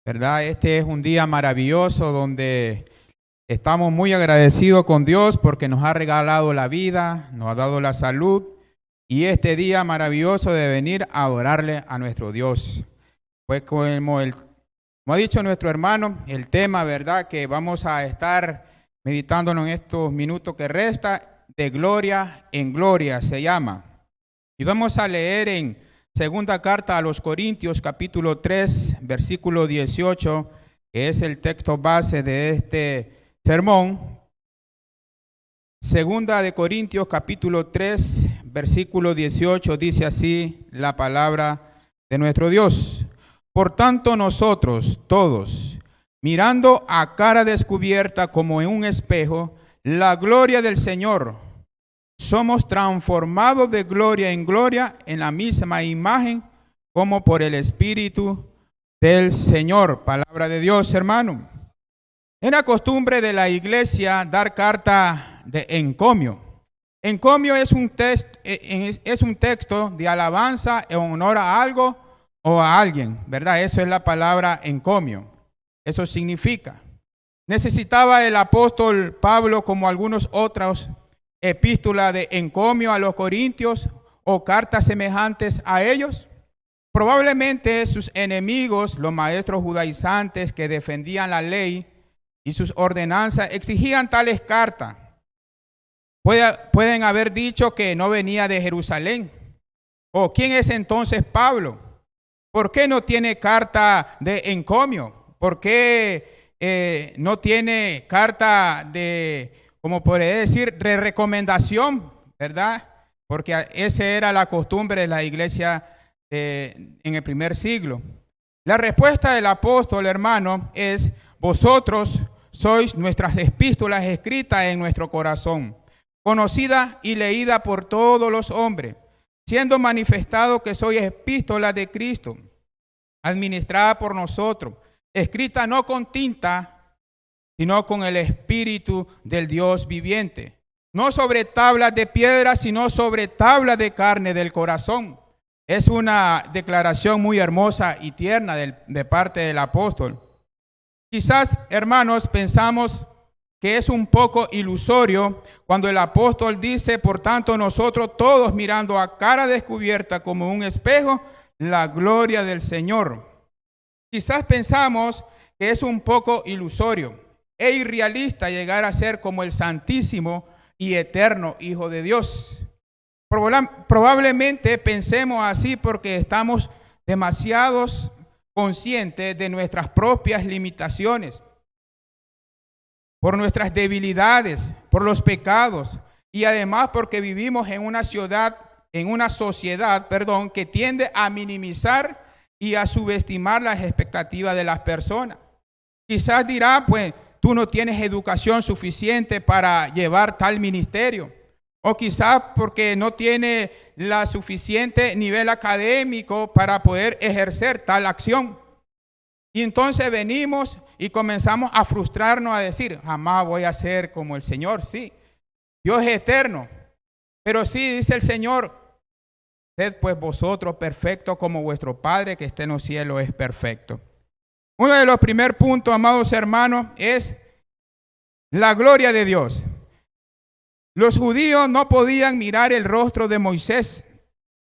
¿Verdad? Este es un día maravilloso donde estamos muy agradecidos con Dios porque nos ha regalado la vida, nos ha dado la salud y este día maravilloso de venir a adorarle a nuestro Dios. Pues como ha dicho nuestro hermano, el tema, ¿verdad?, que vamos a estar meditándonos en estos minutos que resta, de gloria en gloria se llama. Y vamos a leer en segunda carta a los Corintios, capítulo 3, versículo 18, que es el texto base de este sermón. Segunda de Corintios, capítulo 3, versículo 18, dice así la palabra de nuestro Dios. Por tanto, nosotros todos, mirando a cara descubierta como en un espejo, la gloria del Señor, somos transformados de gloria en gloria en la misma imagen como por el Espíritu del Señor. Palabra de Dios, hermano. Es la costumbre de la iglesia dar carta de encomio. Encomio es un texto de alabanza en honor a algo o a alguien, ¿verdad? Eso es la palabra encomio. Eso significa. Necesitaba el apóstol Pablo, como algunos otros, epístola de encomio a los corintios o cartas semejantes a ellos. Probablemente sus enemigos, los maestros judaizantes que defendían la ley y sus ordenanzas, exigían tales cartas. Pueden haber dicho que no venía de Jerusalén. ¿O quién es entonces Pablo? ¿Por qué no tiene carta de encomio? ¿Por qué no tiene carta de, como podría decir, de recomendación, ¿verdad? Porque esa era la costumbre de la iglesia en el primer siglo. La respuesta del apóstol, hermano, es: vosotros sois nuestras epístolas escritas en nuestro corazón, conocida y leída por todos los hombres, siendo manifestado que soy epístola de Cristo, administrada por nosotros, escrita no con tinta, sino con el Espíritu del Dios viviente, no sobre tablas de piedra, sino sobre tablas de carne del corazón. Es una declaración muy hermosa y tierna de parte del apóstol. Quizás, hermanos, pensamos que es un poco ilusorio cuando el apóstol dice: por tanto, nosotros todos, mirando a cara descubierta como un espejo, la gloria del Señor. Quizás pensamos que es un poco ilusorio e irrealista llegar a ser como el santísimo y eterno Hijo de Dios. Probablemente pensemos así porque estamos demasiado conscientes de nuestras propias limitaciones, por nuestras debilidades, por los pecados, y además porque vivimos en una sociedad que tiende a minimizar y a subestimar las expectativas de las personas. Quizás dirá: pues tú no tienes educación suficiente para llevar tal ministerio, o quizás porque no tiene la suficiente nivel académico para poder ejercer tal acción. Y entonces venimos y comenzamos a frustrarnos, a decir: jamás voy a ser como el Señor. Sí, Dios es eterno, pero sí dice el Señor: sed pues vosotros perfectos como vuestro Padre que está en los cielos es perfecto. Uno de los primeros puntos, amados hermanos, es la gloria de Dios. Los judíos no podían mirar el rostro de Moisés,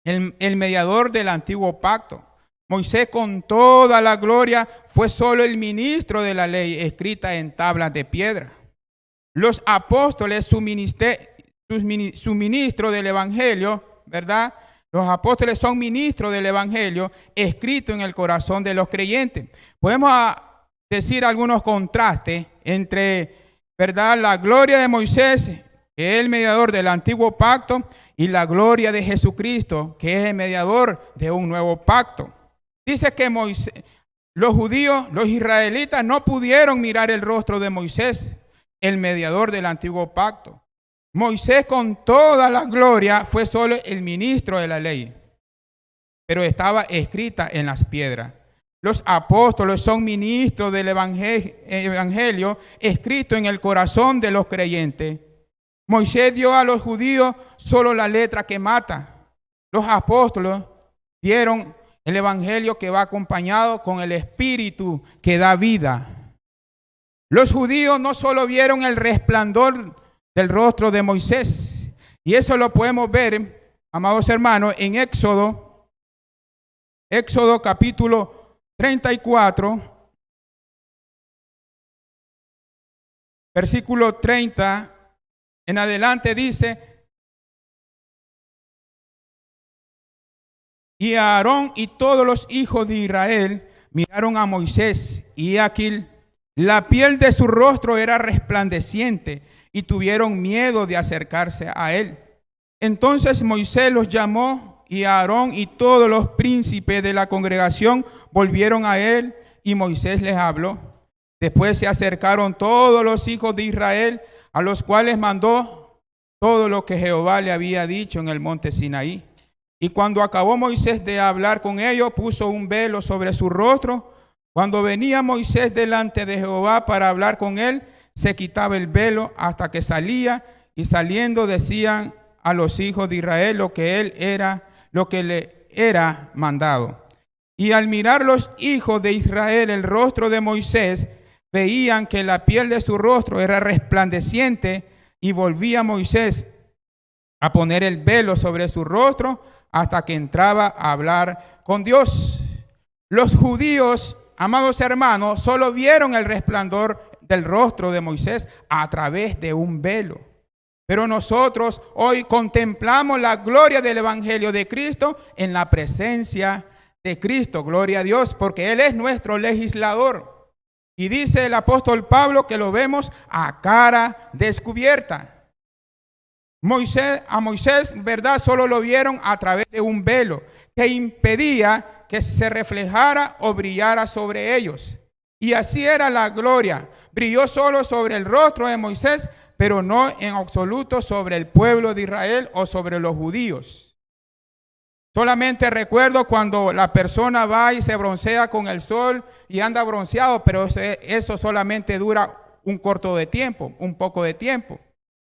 el mediador del antiguo pacto. Moisés, con toda la gloria, fue solo el ministro de la ley escrita en tablas de piedra. Los apóstoles, su ministro del evangelio, ¿verdad? Los apóstoles son ministros del evangelio escrito en el corazón de los creyentes. Podemos decir algunos contrastes entre, ¿verdad?, la gloria de Moisés, que es el mediador del antiguo pacto, y la gloria de Jesucristo, que es el mediador de un nuevo pacto. Dice que los judíos, los israelitas, no pudieron mirar el rostro de Moisés, el mediador del antiguo pacto. Moisés, con toda la gloria, fue solo el ministro de la ley, pero estaba escrita en las piedras. Los apóstoles son ministros del evangelio escrito en el corazón de los creyentes. Moisés dio a los judíos solo la letra que mata. Los apóstoles dieron El evangelio que va acompañado con el Espíritu que da vida. Los judíos no solo vieron el resplandor del rostro de Moisés, y eso lo podemos ver, amados hermanos, en Éxodo capítulo 34, versículo 30 en adelante dice: y Aarón y todos los hijos de Israel miraron a Moisés, y aquí la piel de su rostro era resplandeciente, y tuvieron miedo de acercarse a él. Entonces Moisés los llamó, y Aarón y todos los príncipes de la congregación volvieron a él, y Moisés les habló. Después se acercaron todos los hijos de Israel, a los cuales mandó todo lo que Jehová le había dicho en el monte Sinaí. Y cuando acabó Moisés de hablar con ellos, puso un velo sobre su rostro. Cuando venía Moisés delante de Jehová para hablar con él, se quitaba el velo hasta que salía, y saliendo decían a los hijos de Israel lo que le era mandado. Y al mirar los hijos de Israel el rostro de Moisés, veían que la piel de su rostro era resplandeciente, y volvía Moisés a poner el velo sobre su rostro hasta que entraba a hablar con Dios. Los judíos, amados hermanos, solo vieron el resplandor del rostro de Moisés a través de un velo. Pero nosotros hoy contemplamos la gloria del evangelio de Cristo en la presencia de Cristo. Gloria a Dios, porque Él es nuestro legislador. Y dice el apóstol Pablo que lo vemos a cara descubierta. A Moisés, ¿verdad? Solo lo vieron a través de un velo que impedía que se reflejara o brillara sobre ellos. Y así era la gloria. Brilló solo sobre el rostro de Moisés, pero no en absoluto sobre el pueblo de Israel o sobre los judíos. Solamente recuerdo cuando la persona va y se broncea con el sol y anda bronceado, pero eso solamente dura un corto de tiempo, un poco de tiempo.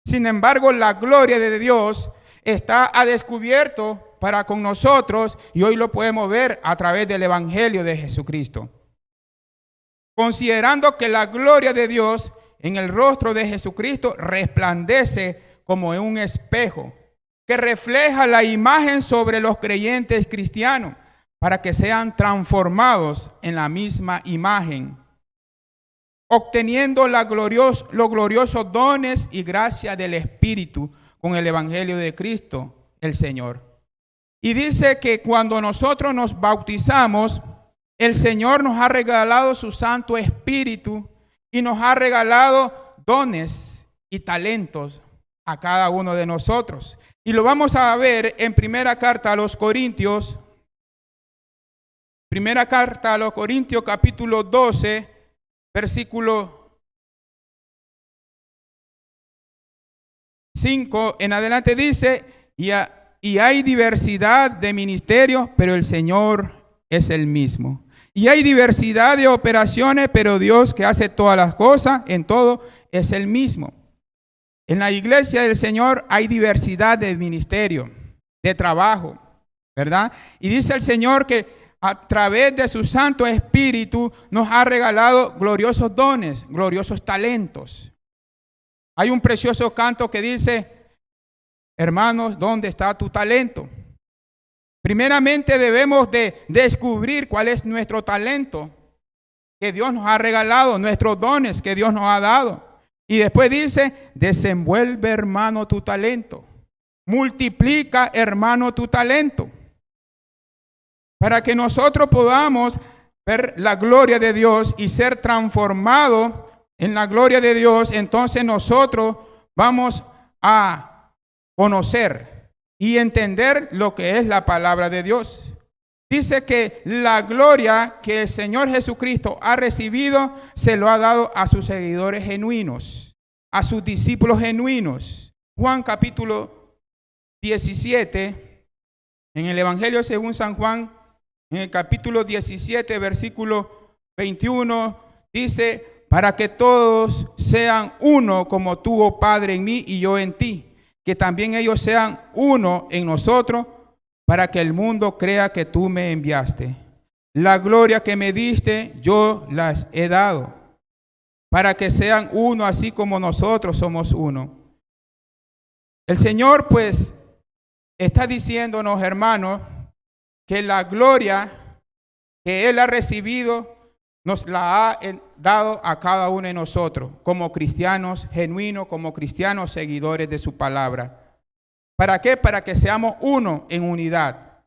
Sin embargo, la gloria de Dios está a descubierto para con nosotros, y hoy lo podemos ver a través del evangelio de Jesucristo. Considerando que la gloria de Dios en el rostro de Jesucristo resplandece como en un espejo, que refleja la imagen sobre los creyentes cristianos para que sean transformados en la misma imagen, obteniendo los gloriosos dones y gracia del Espíritu con el evangelio de Cristo, el Señor. Y dice que cuando nosotros nos bautizamos, el Señor nos ha regalado su Santo Espíritu y nos ha regalado dones y talentos a cada uno de nosotros. Y lo vamos a ver en primera carta a los Corintios capítulo 12, versículo 5 en adelante dice: y hay diversidad de ministerios, pero el Señor es el mismo. Y hay diversidad de operaciones, pero Dios, que hace todas las cosas en todo, es el mismo. En la iglesia del Señor hay diversidad de ministerio, de trabajo, ¿verdad? Y dice el Señor que a través de su Santo Espíritu nos ha regalado gloriosos dones, gloriosos talentos. Hay un precioso canto que dice: hermanos, ¿dónde está tu talento? Primeramente debemos de descubrir cuál es nuestro talento que Dios nos ha regalado, nuestros dones que Dios nos ha dado. Y después dice: desenvuelve, hermano, tu talento. Multiplica, hermano, tu talento. Para que nosotros podamos ver la gloria de Dios y ser transformados en la gloria de Dios, entonces nosotros vamos a conocer y entender lo que es la palabra de Dios. Dice que la gloria que el Señor Jesucristo ha recibido se lo ha dado a sus seguidores genuinos, a sus discípulos genuinos. Juan capítulo 17, en el Evangelio según San Juan, en el capítulo 17, versículo 21, dice: para que todos sean uno, como tú, oh Padre, en mí y yo en ti, que también ellos sean uno en nosotros, para que el mundo crea que tú me enviaste. La gloria que me diste, yo las he dado, para que sean uno, así como nosotros somos uno. El Señor, pues, está diciéndonos, hermanos, que la gloria que Él ha recibido nos la ha dado a cada uno de nosotros, como cristianos genuinos, como cristianos seguidores de su palabra. ¿Para qué? Para que seamos uno en unidad.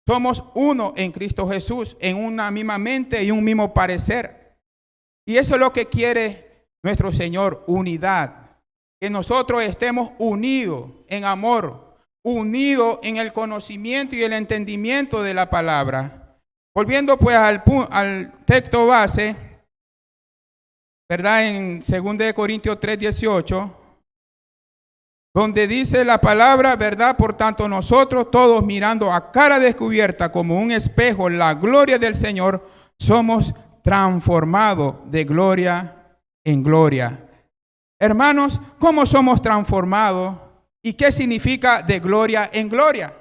Somos uno en Cristo Jesús, en una misma mente y un mismo parecer. Y eso es lo que quiere nuestro Señor, unidad. Que nosotros estemos unidos en amor, unidos en el conocimiento y el entendimiento de la palabra. Volviendo pues al texto base, ¿verdad? En 2 Corintios 3:18, donde dice la palabra, ¿verdad? Por tanto, nosotros todos mirando a cara descubierta como un espejo la gloria del Señor, somos transformados de gloria en gloria. Hermanos, ¿cómo somos transformados? ¿Y qué significa de gloria en gloria?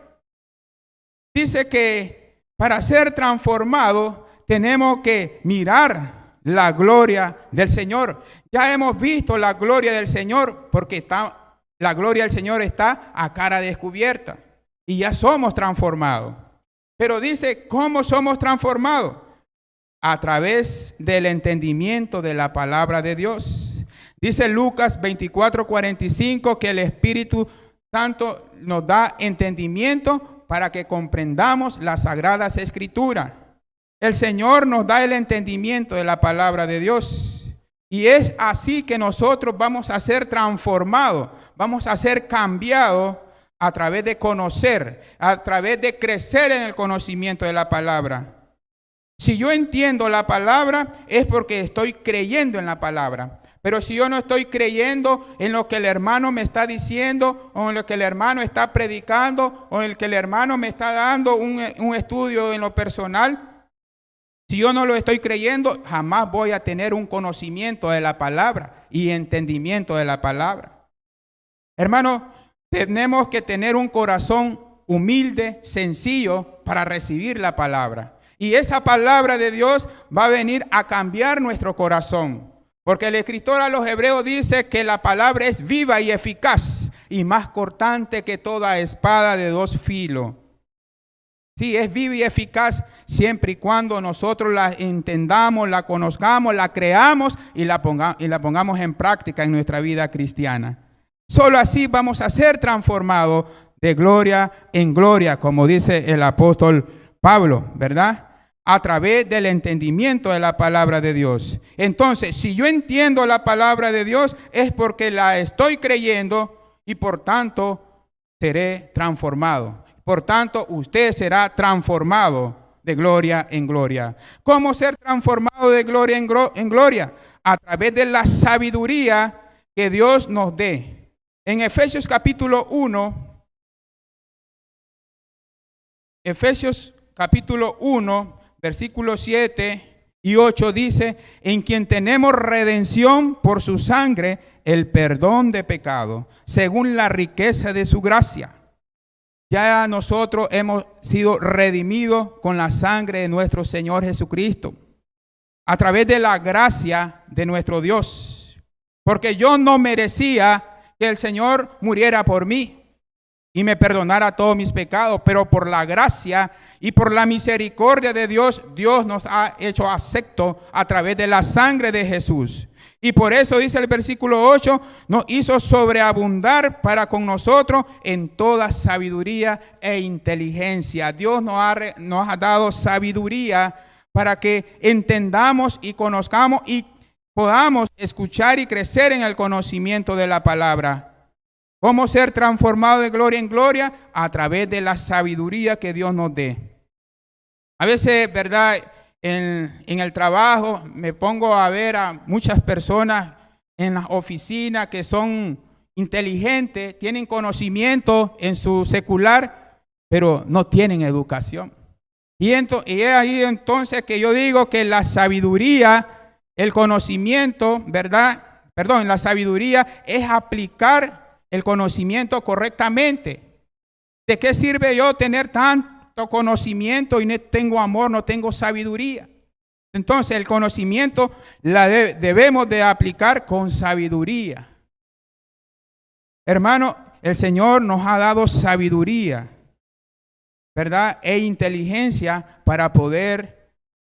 Dice que para ser transformados tenemos que mirar la gloria del Señor. Ya hemos visto la gloria del Señor porque la gloria del Señor está a cara descubierta y ya somos transformados. Pero dice, ¿cómo somos transformados? A través del entendimiento de la palabra de Dios. Dice Lucas 24:45 que el Espíritu Santo nos da entendimiento para que comprendamos las sagradas escrituras. El Señor nos da el entendimiento de la palabra de Dios. Y es así que nosotros vamos a ser transformados, vamos a ser cambiados a través de conocer, a través de crecer en el conocimiento de la palabra. Si yo entiendo la palabra es porque estoy creyendo en la palabra. Pero si yo no estoy creyendo en lo que el hermano me está diciendo, o en lo que el hermano está predicando, o en el que el hermano me está dando un estudio en lo personal, si yo no lo estoy creyendo, jamás voy a tener un conocimiento de la palabra y entendimiento de la palabra. Hermano, tenemos que tener un corazón humilde, sencillo, para recibir la palabra. Y esa palabra de Dios va a venir a cambiar nuestro corazón. Porque el escritor a los Hebreos dice que la palabra es viva y eficaz y más cortante que toda espada de dos filos. Sí, es viva y eficaz siempre y cuando nosotros la entendamos, la conozcamos, la creamos y la pongamos en práctica en nuestra vida cristiana. Solo así vamos a ser transformados de gloria en gloria, como dice el apóstol Pablo, ¿verdad? A través del entendimiento de la palabra de Dios. Entonces, si yo entiendo la palabra de Dios, es porque la estoy creyendo y por tanto seré transformado. Por tanto, usted será transformado de gloria en gloria. ¿Cómo ser transformado de gloria en gloria? A través de la sabiduría que Dios nos dé. En Efesios capítulo 1, versículos 7 y 8 dice, en quien tenemos redención por su sangre, el perdón de pecado, según la riqueza de su gracia. Ya nosotros hemos sido redimidos con la sangre de nuestro Señor Jesucristo, a través de la gracia de nuestro Dios. Porque yo no merecía que el Señor muriera por mí y me perdonara todos mis pecados, pero por la gracia y por la misericordia de Dios, Dios nos ha hecho acepto a través de la sangre de Jesús. Y por eso dice el versículo 8, nos hizo sobreabundar para con nosotros en toda sabiduría e inteligencia. Dios nos ha dado sabiduría para que entendamos y conozcamos y podamos escuchar y crecer en el conocimiento de la palabra. ¿Cómo ser transformado de gloria en gloria? A través de la sabiduría que Dios nos dé. A veces, ¿verdad? En el trabajo me pongo a ver a muchas personas en las oficinas que son inteligentes, tienen conocimiento en su secular, pero no tienen educación. Y es ahí entonces que yo digo que la sabiduría, el conocimiento, ¿verdad? La sabiduría es aplicar el conocimiento correctamente. ¿De qué sirve yo tener tanto conocimiento y no tengo amor, no tengo sabiduría? Entonces el conocimiento debemos de aplicar con sabiduría. Hermano, el Señor nos ha dado sabiduría, ¿verdad? E inteligencia para poder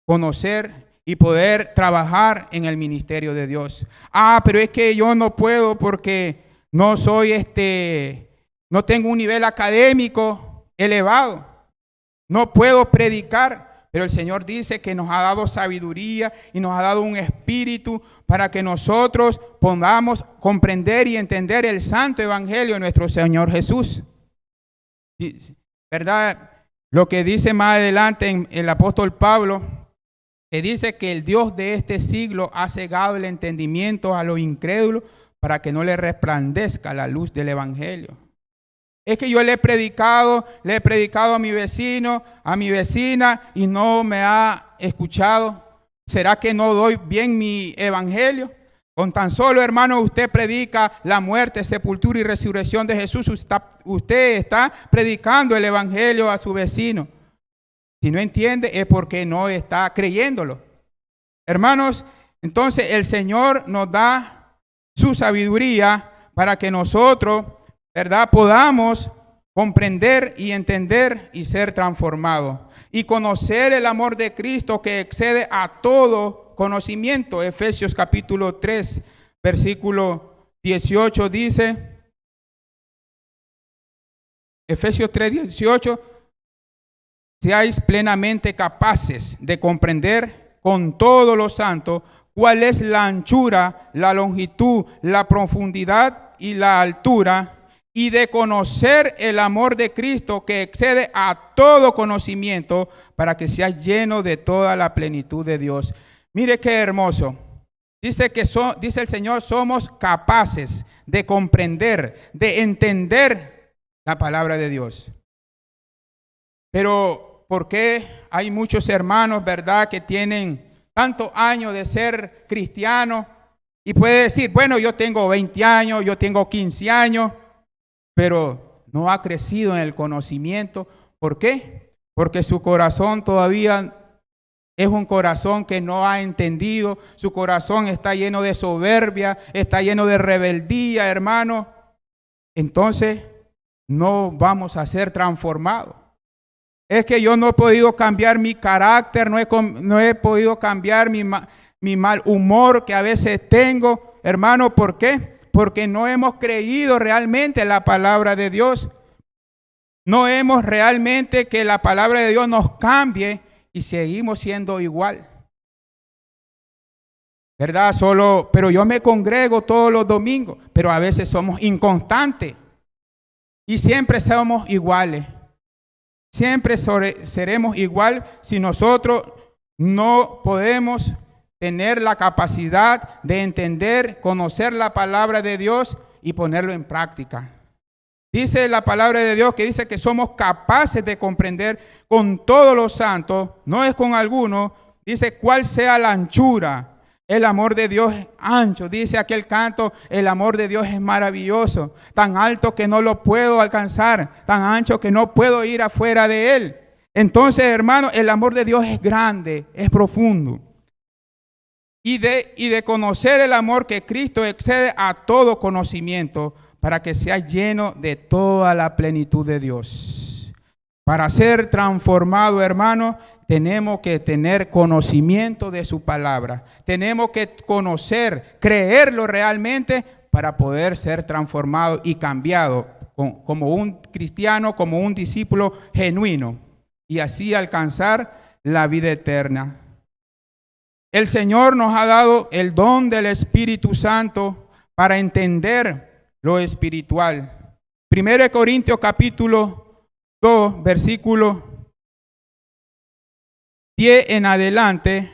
conocer y poder trabajar en el ministerio de Dios. Pero es que yo no puedo porque no soy no tengo un nivel académico elevado. No puedo predicar, pero el Señor dice que nos ha dado sabiduría y nos ha dado un espíritu para que nosotros podamos comprender y entender el santo evangelio de nuestro Señor Jesús. ¿Verdad? Lo que dice más adelante en el apóstol Pablo, que dice que el Dios de este siglo ha cegado el entendimiento a los incrédulos para que no le resplandezca la luz del evangelio. Es que yo le he predicado a mi vecino, a mi vecina y no me ha escuchado. ¿Será que no doy bien mi evangelio? Con tan solo, hermano, usted predica la muerte, sepultura y resurrección de Jesús. Usted está predicando el evangelio a su vecino. Si no entiende es porque no está creyéndolo. Hermanos, entonces el Señor nos da su sabiduría para que nosotros, ¿verdad?, podamos comprender y entender y ser transformados. Y conocer el amor de Cristo que excede a todo conocimiento. Efesios capítulo 3, versículo 18 dice, Efesios 3, 18, seáis plenamente capaces de comprender con todos los santos cuál es la anchura, la longitud, la profundidad y la altura, y de conocer el amor de Cristo que excede a todo conocimiento, para que seas lleno de toda la plenitud de Dios. Mire qué hermoso. Dice el Señor, somos capaces de comprender, de entender la palabra de Dios. Pero ¿por qué hay muchos hermanos, verdad, que tienen tantos años de ser cristianos y puede decir, bueno, yo tengo 20 años, yo tengo 15 años, pero no ha crecido en el conocimiento? ¿Por qué? Porque su corazón todavía es un corazón que no ha entendido. Su corazón está lleno de soberbia, está lleno de rebeldía, hermano. Entonces no vamos a ser transformados. Es que yo no he podido cambiar mi carácter, no he podido cambiar mi mal humor que a veces tengo. Hermano, ¿por qué? Porque no hemos creído realmente en la palabra de Dios. No hemos realmente que la palabra de Dios nos cambie y seguimos siendo igual. ¿Verdad? Pero yo me congrego todos los domingos, pero a veces somos inconstantes y siempre somos iguales. Siempre seremos igual si nosotros no podemos tener la capacidad de entender, conocer la palabra de Dios y ponerlo en práctica. Dice la palabra de Dios que dice que somos capaces de comprender con todos los santos, no es con algunos. Dice cuál sea la anchura. El amor de Dios es ancho. Dice aquel canto, el amor de Dios es maravilloso, tan alto que no lo puedo alcanzar, tan ancho que no puedo ir afuera de él. Entonces, hermano, el amor de Dios es grande, es profundo. Y de conocer el amor que Cristo excede a todo conocimiento, para que sea lleno de toda la plenitud de Dios. Para ser transformado, hermano, tenemos que tener conocimiento de su palabra. Tenemos que conocer, creerlo realmente para poder ser transformado y cambiado como un cristiano, como un discípulo genuino y así alcanzar la vida eterna. El Señor nos ha dado el don del Espíritu Santo para entender lo espiritual. 1 Corintios capítulo 2, versículo 10 en adelante,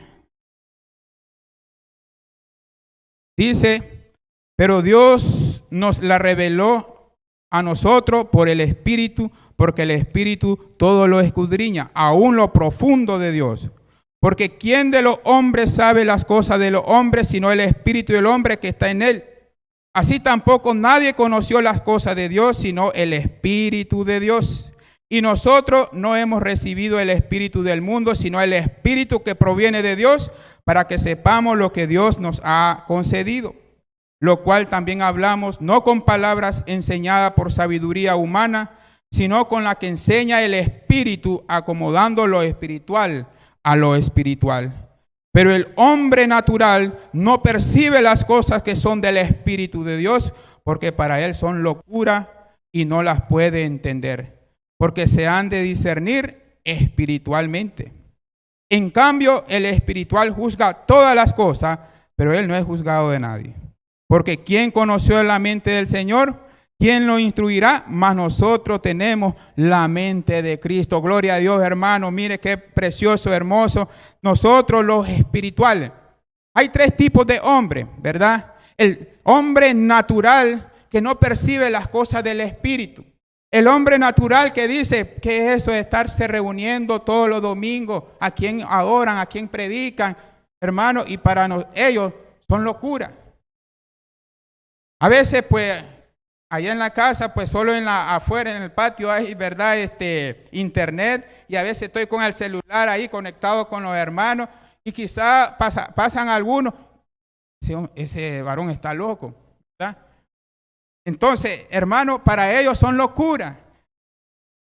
dice, pero Dios nos la reveló a nosotros por el Espíritu, porque el Espíritu todo lo escudriña, aún lo profundo de Dios. Porque ¿quién de los hombres sabe las cosas de los hombres, sino el Espíritu del hombre que está en él? Así tampoco nadie conoció las cosas de Dios, sino el Espíritu de Dios. Y nosotros no hemos recibido el espíritu del mundo, sino el espíritu que proviene de Dios, para que sepamos lo que Dios nos ha concedido. Lo cual también hablamos, no con palabras enseñadas por sabiduría humana, sino con la que enseña el espíritu, acomodando lo espiritual a lo espiritual. Pero el hombre natural no percibe las cosas que son del Espíritu de Dios, porque para él son locura y no las puede entender, porque se han de discernir espiritualmente. En cambio, el espiritual juzga todas las cosas, pero él no es juzgado de nadie. Porque ¿quién conoció la mente del Señor? ¿Quién lo instruirá? Mas nosotros tenemos la mente de Cristo. Gloria a Dios, hermano. Mire qué precioso, hermoso. Nosotros los espirituales. Hay tres tipos de hombres, ¿verdad? El hombre natural que no percibe las cosas del espíritu. El hombre natural que dice, ¿qué es eso de estarse reuniendo todos los domingos? ¿A quién adoran? ¿A quién predican? Hermano, y para ellos son locuras. A veces, pues, allá en la casa, pues solo afuera, en el patio hay, ¿verdad? Internet, y a veces estoy con el celular ahí conectado con los hermanos, y quizá pasan algunos, ese varón está loco, ¿verdad? Entonces, hermano, para ellos son locuras.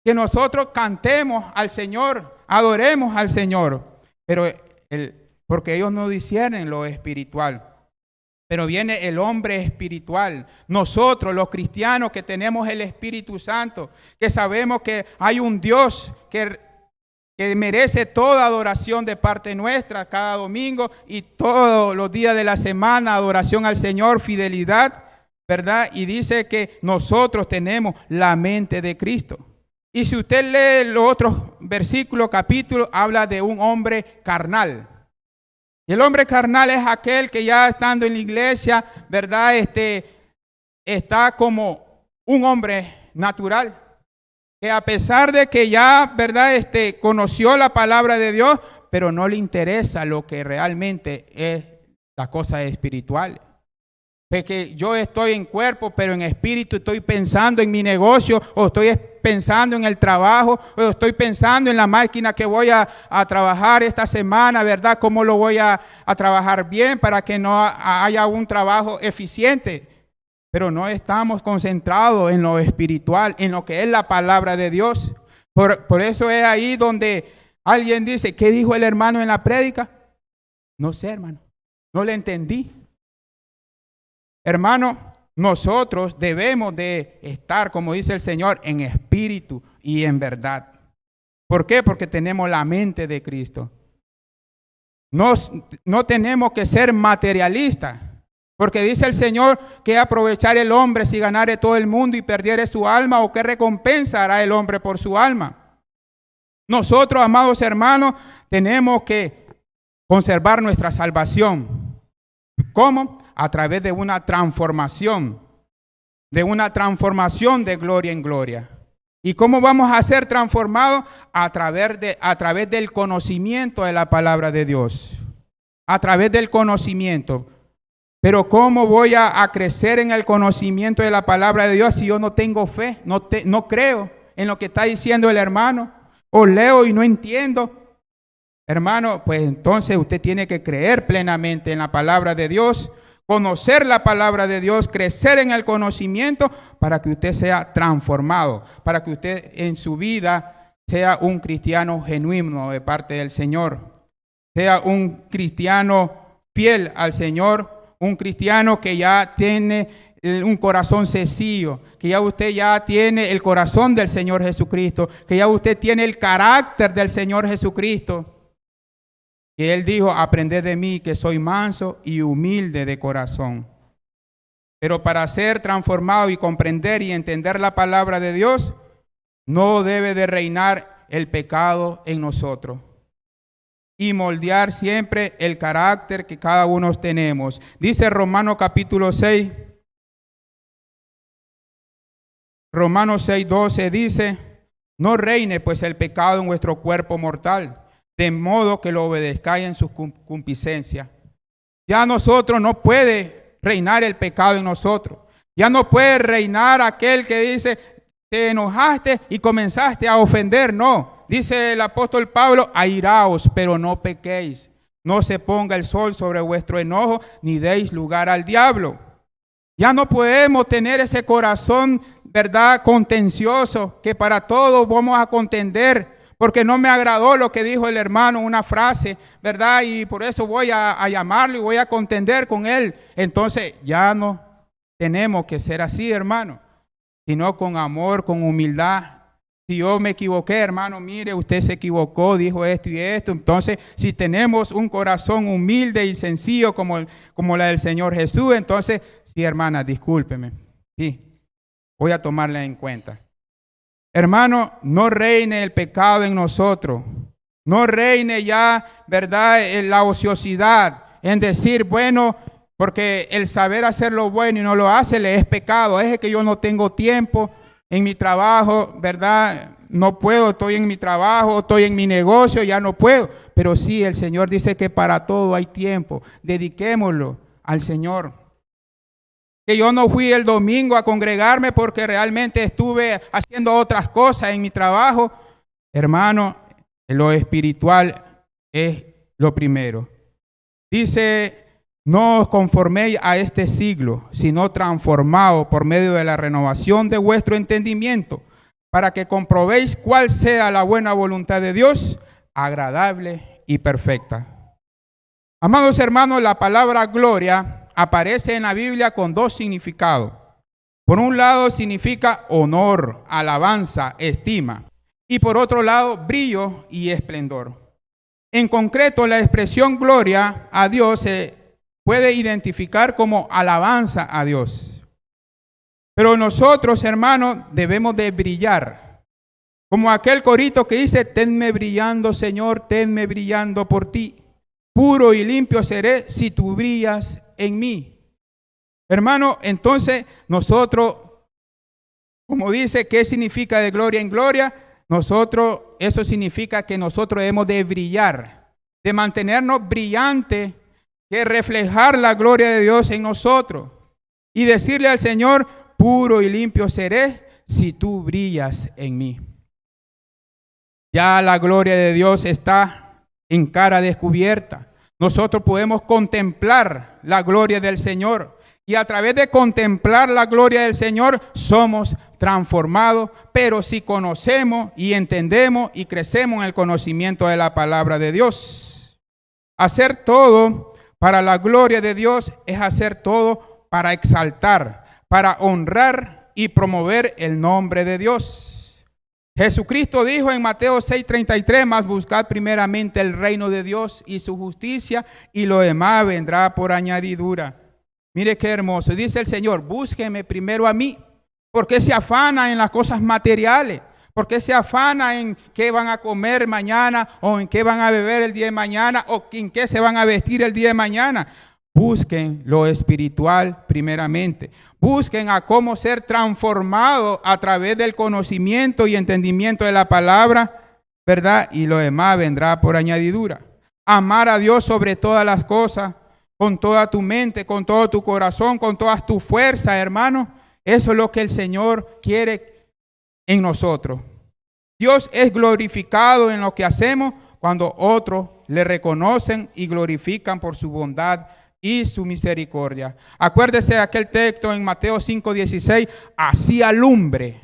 Que nosotros cantemos al Señor, adoremos al Señor, pero porque ellos no disciernen lo espiritual. Pero viene el hombre espiritual. Nosotros, los cristianos que tenemos el Espíritu Santo, que sabemos que hay un Dios que merece toda adoración de parte nuestra cada domingo y todos los días de la semana, adoración al Señor, fidelidad, ¿verdad? Y dice que nosotros tenemos la mente de Cristo. Y si usted lee los otros versículos, capítulos, habla de un hombre carnal. Y el hombre carnal es aquel que ya estando en la iglesia, ¿verdad? Está como un hombre natural. Que a pesar de que ya, ¿verdad? Conoció la palabra de Dios, pero no le interesa lo que realmente es las cosas espirituales. Que yo estoy en cuerpo, pero en espíritu estoy pensando en mi negocio, o estoy pensando en el trabajo, o estoy pensando en la máquina que voy a trabajar esta semana, ¿verdad? Cómo lo voy a trabajar bien para que no haya un trabajo eficiente. Pero no estamos concentrados en lo espiritual, en lo que es la palabra de Dios. Por eso es ahí donde alguien dice, ¿qué dijo el hermano en la prédica? No sé, hermano, no le entendí. Hermano, nosotros debemos de estar, como dice el Señor, en espíritu y en verdad. ¿Por qué? Porque tenemos la mente de Cristo. No tenemos que ser materialistas, porque dice el Señor que aprovechar el hombre si ganare todo el mundo y perdiere su alma, o qué recompensa hará el hombre por su alma. Nosotros, amados hermanos, tenemos que conservar nuestra salvación. ¿Cómo? A través de una transformación de gloria en gloria. ¿Y cómo vamos a ser transformados? A través del conocimiento de la palabra de Dios. A través del conocimiento. Pero ¿cómo voy a crecer en el conocimiento de la palabra de Dios si yo no tengo fe? No creo en lo que está diciendo el hermano. O leo y no entiendo. Hermano, pues entonces usted tiene que creer plenamente en la palabra de Dios, conocer la palabra de Dios, crecer en el conocimiento para que usted sea transformado, para que usted en su vida sea un cristiano genuino de parte del Señor, sea un cristiano fiel al Señor, un cristiano que ya tiene un corazón sencillo, que ya usted ya tiene el corazón del Señor Jesucristo, que ya usted tiene el carácter del Señor Jesucristo. Y Él dijo, aprended de mí que soy manso y humilde de corazón. Pero para ser transformado y comprender y entender la palabra de Dios, no debe de reinar el pecado en nosotros. Y moldear siempre el carácter que cada uno tenemos. Dice Romanos capítulo 6. Romanos 6:12 dice, no reine pues el pecado en vuestro cuerpo mortal, de modo que lo obedezcáis en sus concupiscencias. Ya nosotros no puede reinar el pecado en nosotros. Ya no puede reinar aquel que dice, te enojaste y comenzaste a ofender. No, dice el apóstol Pablo, airaos, pero no pequéis. No se ponga el sol sobre vuestro enojo, ni deis lugar al diablo. Ya no podemos tener ese corazón, ¿verdad?, contencioso, que para todo vamos a contender, porque no me agradó lo que dijo el hermano, una frase, ¿verdad? Y por eso voy a llamarlo y voy a contender con él. Entonces ya no tenemos que ser así, hermano, sino con amor, con humildad. Si yo me equivoqué, hermano, mire, usted se equivocó, dijo esto y esto. Entonces, si tenemos un corazón humilde y sencillo como la del Señor Jesús, entonces, sí, hermana, discúlpeme. Sí, voy a tomarla en cuenta. Hermano, no reine el pecado en nosotros. No reine ya, ¿verdad?, en la ociosidad, en decir, bueno, porque el saber hacer lo bueno y no lo hace le es pecado. Es que yo no tengo tiempo en mi trabajo, ¿verdad? No puedo, estoy en mi trabajo, estoy en mi negocio, ya no puedo. Pero sí, el Señor dice que para todo hay tiempo. Dediquémoslo al Señor. Que yo no fui el domingo a congregarme porque realmente estuve haciendo otras cosas en mi trabajo. Hermano, lo espiritual es lo primero. Dice, no os conforméis a este siglo, sino transformaos por medio de la renovación de vuestro entendimiento, para que comprobéis cuál sea la buena voluntad de Dios, agradable y perfecta. Amados hermanos, la palabra gloria aparece en la Biblia con dos significados. Por un lado significa honor, alabanza, estima, y por otro lado brillo y esplendor. En concreto, la expresión gloria a Dios se puede identificar como alabanza a Dios. Pero nosotros, hermanos, debemos de brillar. Como aquel corito que dice, tenme brillando, Señor, tenme brillando por ti. Puro y limpio seré si tú brillas en mí. Hermano, entonces nosotros, como dice, ¿qué significa de gloria en gloria? Nosotros, eso significa que nosotros debemos de brillar, de mantenernos brillantes, que reflejar la gloria de Dios en nosotros y decirle al Señor, puro y limpio seré si tú brillas en mí. Ya la gloria de Dios está en cara descubierta. Nosotros podemos contemplar la gloria del Señor y a través de contemplar la gloria del Señor somos transformados, pero si conocemos y entendemos y crecemos en el conocimiento de la palabra de Dios. Hacer todo para la gloria de Dios es hacer todo para exaltar, para honrar y promover el nombre de Dios. Jesucristo dijo en Mateo 6:33, mas buscad primeramente el reino de Dios y su justicia, y lo demás vendrá por añadidura. Mire qué hermoso. Dice el Señor, búsqueme primero a mí. ¿Por qué se afana en las cosas materiales? ¿Por qué se afana en qué van a comer mañana o en qué van a beber el día de mañana o en qué se van a vestir el día de mañana? Busquen lo espiritual primeramente. Busquen a cómo ser transformados a través del conocimiento y entendimiento de la palabra, ¿verdad? Y lo demás vendrá por añadidura. Amar a Dios sobre todas las cosas, con toda tu mente, con todo tu corazón, con todas tus fuerzas, hermano. Eso es lo que el Señor quiere en nosotros. Dios es glorificado en lo que hacemos cuando otros le reconocen y glorifican por su bondad y su misericordia. Acuérdese de aquel texto en Mateo 5:16, así alumbre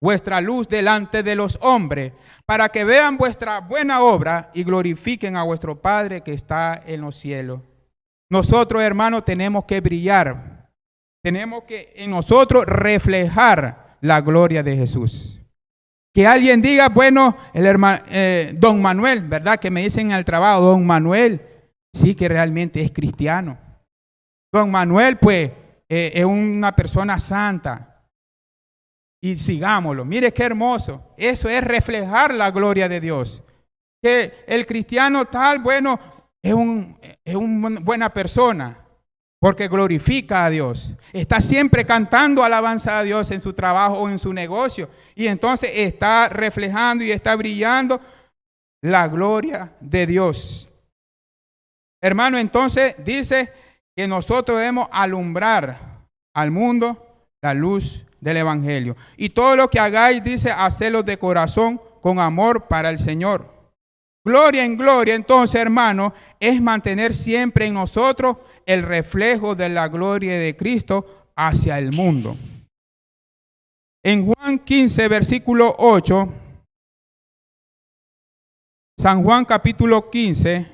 vuestra luz delante de los hombres, para que vean vuestra buena obra y glorifiquen a vuestro Padre que está en los cielos. Nosotros, hermanos, tenemos que brillar. Tenemos que en nosotros reflejar la gloria de Jesús. Que alguien diga, bueno, el hermano, don Manuel, ¿verdad? Que me dicen al trabajo, don Manuel, sí que realmente es cristiano. Don Manuel, pues, es una persona santa. Y sigámoslo. Mire qué hermoso. Eso es reflejar la gloria de Dios. Que el cristiano tal, bueno, es una buena persona. Porque glorifica a Dios. Está siempre cantando alabanza a Dios en su trabajo o en su negocio. Y entonces está reflejando y está brillando la gloria de Dios. Hermano, entonces dice que nosotros debemos alumbrar al mundo la luz del evangelio. Y todo lo que hagáis, dice, hacedlo de corazón, con amor para el Señor. Gloria en gloria, entonces, hermano, es mantener siempre en nosotros el reflejo de la gloria de Cristo hacia el mundo. En Juan 15, versículo 8, San Juan capítulo 15,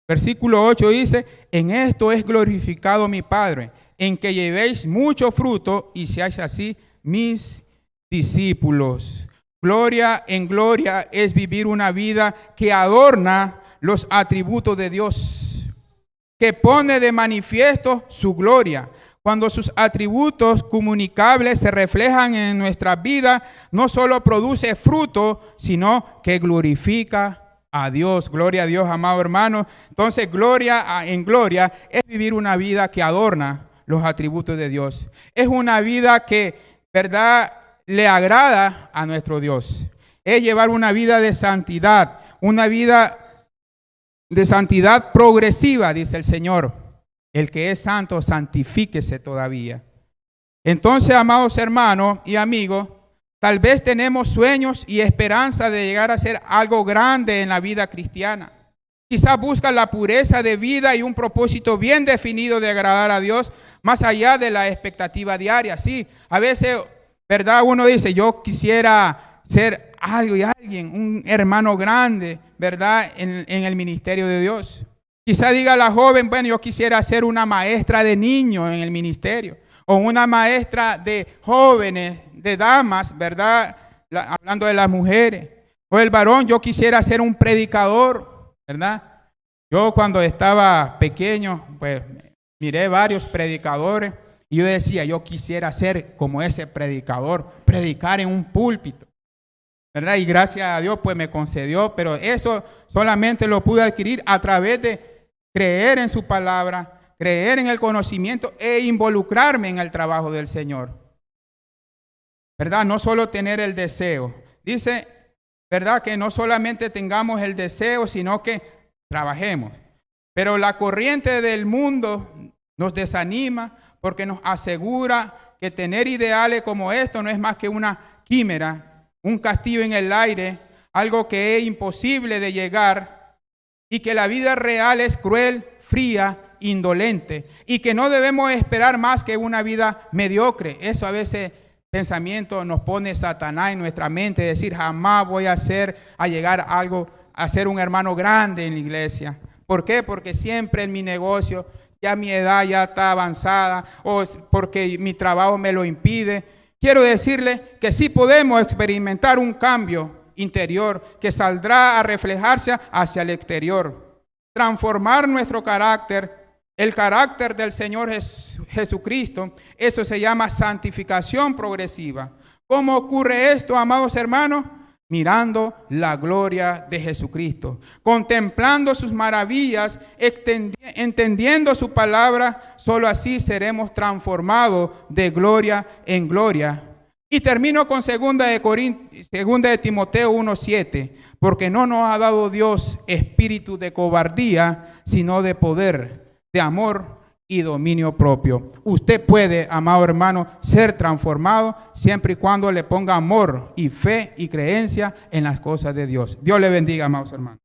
versículo 8 dice: en esto es glorificado mi Padre, en que llevéis mucho fruto y seáis así mis discípulos. Gloria en gloria es vivir una vida que adorna los atributos de Dios, que pone de manifiesto su gloria. Cuando sus atributos comunicables se reflejan en nuestra vida, no solo produce fruto, sino que glorifica a Dios. Gloria a Dios, amado hermano. Entonces, gloria en gloria es vivir una vida que adorna los atributos de Dios. Es una vida que, ¿verdad?, le agrada a nuestro Dios. Es llevar una vida de santidad, una vida de santidad progresiva, dice el Señor. El que es santo, santifíquese todavía. Entonces, amados hermanos y amigos, tal vez tenemos sueños y esperanza de llegar a ser algo grande en la vida cristiana. Quizás busca la pureza de vida y un propósito bien definido de agradar a Dios, más allá de la expectativa diaria. Sí, a veces, ¿verdad?, uno dice, yo quisiera ser algo y alguien, un hermano grande, ¿verdad?, en el ministerio de Dios. Quizá diga la joven, bueno, yo quisiera ser una maestra de niños en el ministerio, o una maestra de jóvenes, de damas, ¿verdad?, hablando de las mujeres. O el varón, yo quisiera ser un predicador, ¿verdad? Yo cuando estaba pequeño, pues miré varios predicadores y yo decía, yo quisiera ser como ese predicador, predicar en un púlpito, ¿verdad? Y gracias a Dios pues me concedió, pero eso solamente lo pude adquirir a través de creer en su palabra, creer en el conocimiento e involucrarme en el trabajo del Señor, ¿verdad? No solo tener el deseo. Dice, ¿verdad?, que no solamente tengamos el deseo, sino que trabajemos. Pero la corriente del mundo nos desanima porque nos asegura que tener ideales como esto no es más que una quimera, un castillo en el aire, algo que es imposible de llegar, y que la vida real es cruel, fría, indolente, y que no debemos esperar más que una vida mediocre. Eso a veces pensamiento nos pone Satanás en nuestra mente, decir jamás voy a llegar a algo, a ser un hermano grande en la iglesia. ¿Por qué? Porque siempre en mi negocio, ya mi edad ya está avanzada, o porque mi trabajo me lo impide. Quiero decirle que sí podemos experimentar un cambio interior que saldrá a reflejarse hacia el exterior. Transformar nuestro carácter, el carácter del Señor Jesucristo, eso se llama santificación progresiva. ¿Cómo ocurre esto, amados hermanos? Mirando la gloria de Jesucristo, contemplando sus maravillas, entendiendo su palabra. Solo así seremos transformados de gloria en gloria. Y termino con 2 de Timoteo 1:7, porque no nos ha dado Dios espíritu de cobardía, sino de poder, de amor y dominio propio. Usted puede, amado hermano, ser transformado siempre y cuando le ponga amor y fe y creencia en las cosas de Dios. Dios le bendiga, amados hermanos.